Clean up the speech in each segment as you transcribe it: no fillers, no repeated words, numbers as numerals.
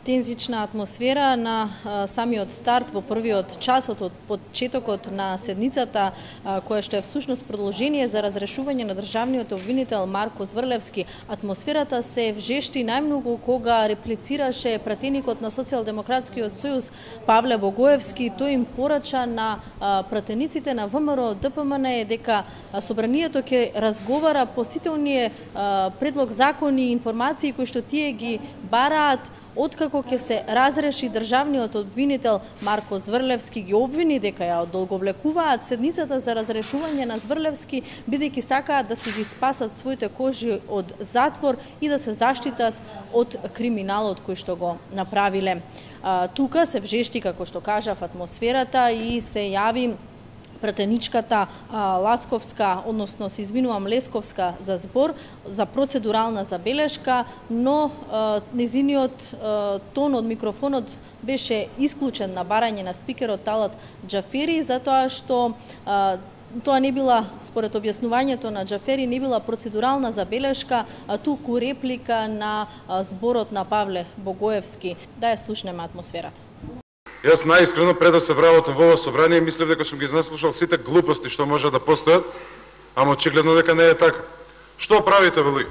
тензична атмосфера на самиот старт во првиот час од почетокот на седницата, која што е всушност продолжение за разрешување на државниот обвинител Марко Зврлевски. Атмосферата се вжешти најмногу кога реплицираше пратеникот на Социјалдемократскиот сојуз Павле Богоевски. Тој им порача на пратениците на ВМРО ДПМН дека собранието ќе разговара по сите оние предлог закони и информации кои што тие ги бараат откако ќе се разреши државниот обвинител Марко Зврлевски. Ги обвини дека ја одолговлекуваат седницата за разрешување на Зврлевски, бидејќи сакаат да си ги спасат своите кожи од затвор и да се заштитат од криминалот кој што го направиле. Тука се вжешти, како што кажав, атмосферата и се јави пратеничката Ласковска, односно се извинувам Лесковска за збор, за процедурална забелешка, но незиниот тон од микрофонот беше исклучен на барање на спикерот Талат Џафери, затоа што тоа не била, според објаснувањето на Џафери, не била процедурална забелешка, а туку реплика на зборот на Павле Богоевски. Да ја слушнеме атмосферата. Јас најискрено пред да се вработам во ово собрание мислев дека сум ги наслушал сите глупости што може да постојат, ама очигледно дека не е така. Што правите бе луѓе?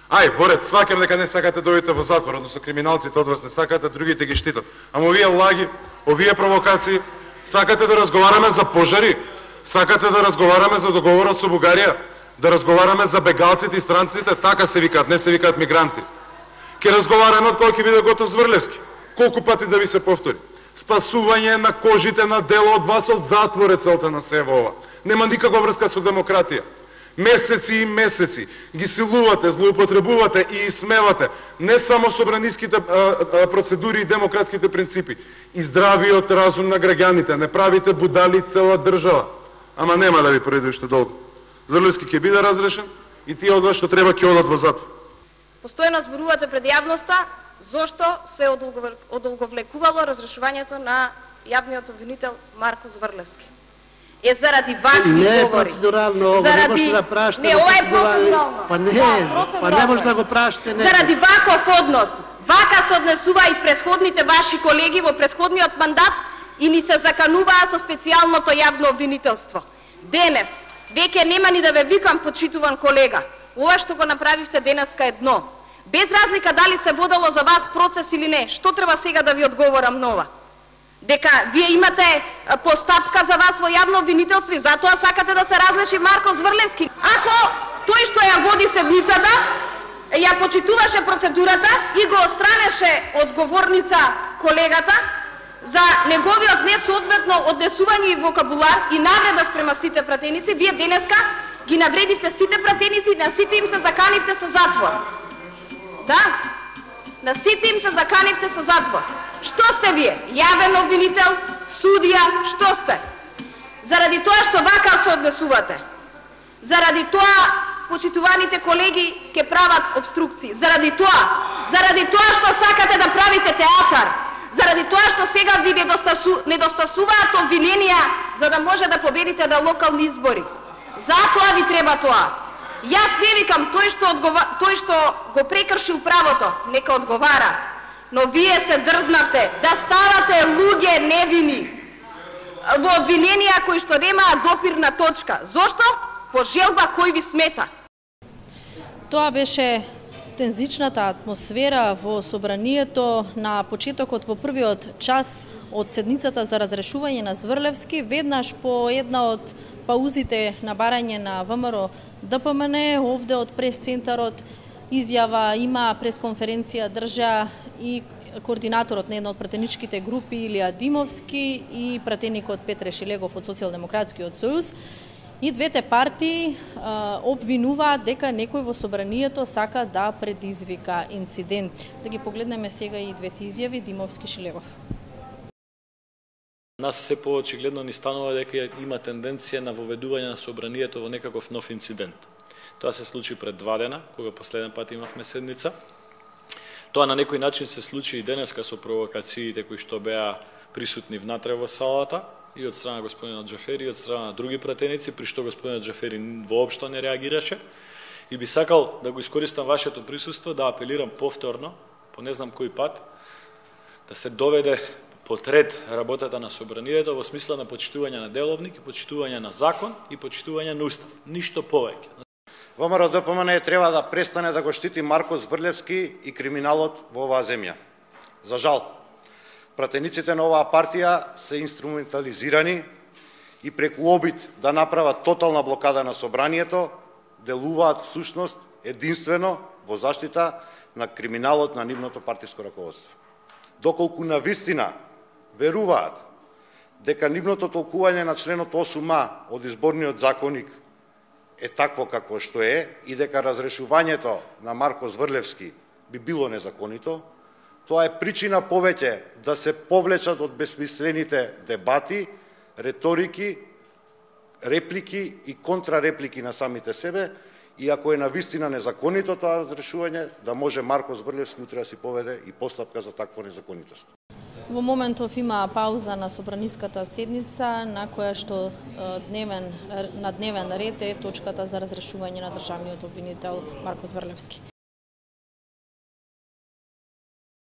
Ај, воред, сваќам дека не сакате да дојдете во затвор, односно криминалците од вас не сакате, другите ги штитат. Ама овие лаги, овие провокации, сакате да разговараме за пожари, сакате да разговараме за договорот со Бугарија, да разговараме за бегалците и странците, така се викаат, не се викаат мигранти. Ке разговараме од кога ќе биде готов Зврлевски. Колку пати да ви се повтори? Спасување на кожите на дело од вас од затвор е целта на сево ова. Нема никаква врска со демократија. Месеци и месеци ги силувате, злоупотребувате и исмевате не само собраниските процедури и демократските принципи, и здравиот разум на граѓаните. Не правите будали цела држава. Ама нема да ви пројде уште долго. Зврлевски ќе биде разрешен и тие од вас што треба ќе одат во затвор. Постојано зборувате пред јавноста зошто се одолговлекувало разрешувањето на јавниот обвинител Марко Зврлевски. Заради вакви говори. Не е процедурално, ова не можете да прашате. Не, ова е процедурално. Па не може да го прашате. Заради ваков однос, вака се однесува и претходните ваши колеги во претходниот мандат и ни се закануваа со специјалното јавно обвинителство. Денес, веќе нема ни да ве викам почитуван колега. Ова што го направивте денеска е дно. Без разлика дали се водало за вас процес или не, што треба сега да ви одговорам нова? Дека вие имате постапка за вас во јавно обвинителство и затоа сакате да се разреши Марко Зврлевски. Ако тој што ја води седницата, ја почитуваше процедурата и го отстранеше од говорница колегата за неговиот несоодветно однесување и вокабулар и навреда спрема сите пратеници, вие денеска ги навредивте сите пратеници и на сите им се заканивте со затвор. Да, на сите им се заканивте со затвор. Што сте вие? Јавен обвинител, судија, што сте? Заради тоа што вака се однесувате. Заради тоа почитуваните колеги ќе прават обструкции. Заради тоа што сакате да правите театар. Заради тоа што сега ви недостасуваат обвиненија за да може да победите на локални избори. Затоа ви треба тоа. Јас не викам тој што го прекршил правото, нека одговара. Но вие се дрзнавте да ставате луѓе невини во обвиненија кои што немаат допирна точка. Зошто? По желба кој ви смета. Тоа беше тензичната атмосфера во собранието на почетокот во првиот час од седницата за разрешување на Зврлевски. Веднаш по една од паузите на барање на ВМРО ДПМН, овде од прес-центарот изјава има, пресконференција држа и координаторот на една од пратеничките групи Илија Димовски и пратеникот Петре Шилегов од Социјалдемократскиот сојуз. И двете партии обвинуваат дека некој во собранието сака да предизвика инцидент. Да ги погледнеме сега и двете изјави Димовски Шилегов. Нас се поочигледно ни станува дека има тенденција на воведување на собранието во некаков нов инцидент. Тоа се случи пред 2 дена, кога последен пат имавме седница. Тоа на некој начин се случи и денеска со провокациите кои што беа присутни внатре во салата и од страна господинот Џафери и од страна на други пратеници, при што господинот Џафери воопшто не реагираше. И би сакал да го искористам вашето присуство да апелирам повторно, по не знам кој пат, да се доведе под ред работата на собранието во смисла на почитување на деловник, почитување на закон и почитување на устав. Ништо повеќе. ВМРО ДПМН треба да престане да го штити Марко Зврлевски и криминалот во оваа земја. За жал, пратениците на оваа партија се инструментализирани и преку обид да направат тотална блокада на собранието, делуваат всушност единствено во заштита на криминалот на нивното партиско раководство. Доколку навистина веруваат дека нивното толкување на членот 8а од изборниот законник е такво какво што е и дека разрешувањето на Марко Зврлевски би било незаконито, тоа е причина повеќе да се повлечат од безсмислените дебати, реторики, реплики и контрареплики на самите себе, и ако е навистина незаконито тоа разрешување, да може Марко Зврлевски утре да си поведе и постапка за таква незаконитост. Во моментов има пауза на собраниската седница, на која што на дневен ред е точката за разрешување на државниот обвинител Марко Зврлевски.